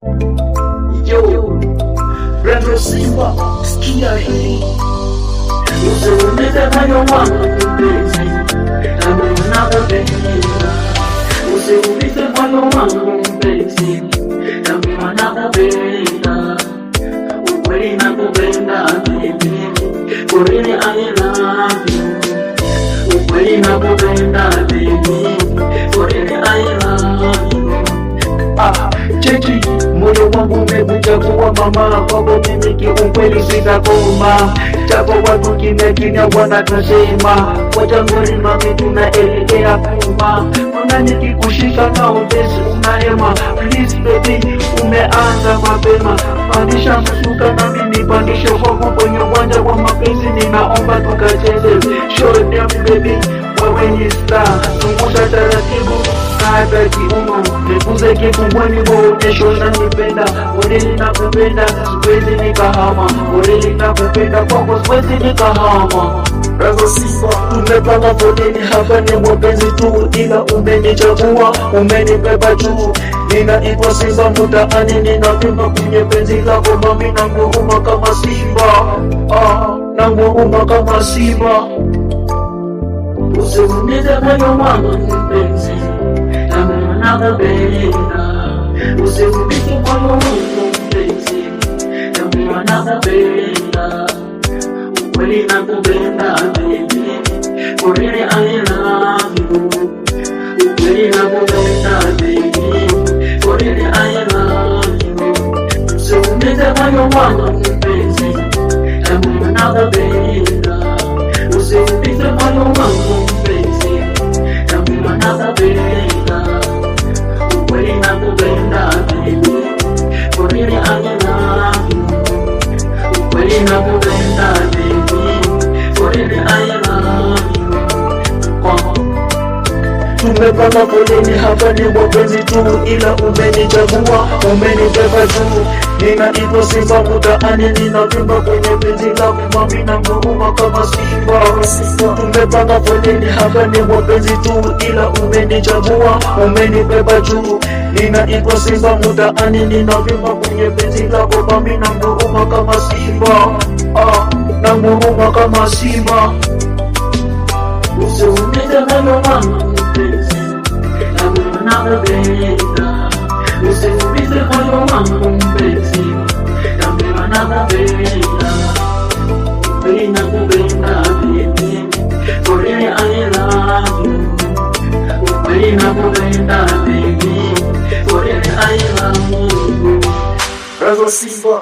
Yo, Brando Simba, sikia hii. Usiumize moyo wangu mpenzi, nami ninakupenda. Usiumize moyo wangu mpenzi, nami ninakupenda. Ukweli nakupenda baby, for really I love you. Ukweli nakupenda baby, for really I love you. Cheki, moyo wangu umekuchagua mama, kwako mimi kiukweli sitakoma. Japo watu kimya kimya wanatusema, wacha ngori mami tunaelekea kuma. Mbona nikikushika na uvesi unahema, please baby umeanza mapema. Pandisha msuka na mimi pandisha kwako kwenye uwanja wa mapenzi, ninaomba tukacheze. Show them baby, wewe ni star, zungusha taratibu hata kiuno, nikuze kifungweni maonyesho unanipenda. Kweli nakupenda, siwezi nikahama. Kweli nakupenda, kwako siwezi nikahama. Brando Simba, tumepanga foleni hapa ni mapenzi tu, ila umenichagua, umenibeba juu. Ninaitwa Simba mtaani, ninavimba kwenye penzi lako mami, nanguruma kama simba. Nanguruma kama simba. Usiumize moyo wangu mpenzi, nami ninakupenda. Usiumize moyo wangu mpenzi, nami ninakupenda. Ukweli nakupenda baby, for really I love you. Ukweli nakupenda baby, for really I love you. Usiumize moyo wangu mpenzi, nami ninakupenda. Usiumize moyo wangu mpenzi, nami ninakupenda. Ukweli nakupenda baby, for really I love you. Ukweli nakupenda baby, for really I love you. Tumepanga foleni hapa ni mapenzi tu, ila umenichagua, umenibeba juu. Ninaitwa Simba mtaani, ninavimba kwenye penzi lako mami, nanguruma kama simba. Tumepanga foleni hapa ni mapenzi tu, ila umenichagua, umenibeba juu. Ninaitwa Simba mtaani, ninavimba kwenye penzi lako mami, nanguruma kama simba. Nanguruma kama simba. Usiumize moyo wangu mpenzi, nami ninakupenda. Usiumize moyo wangu mpenzi, nami ninakupenda. Ukweli nakupenda baby, for really I love you. Ukweli nakupenda baby, for really I love you. Brando Simba.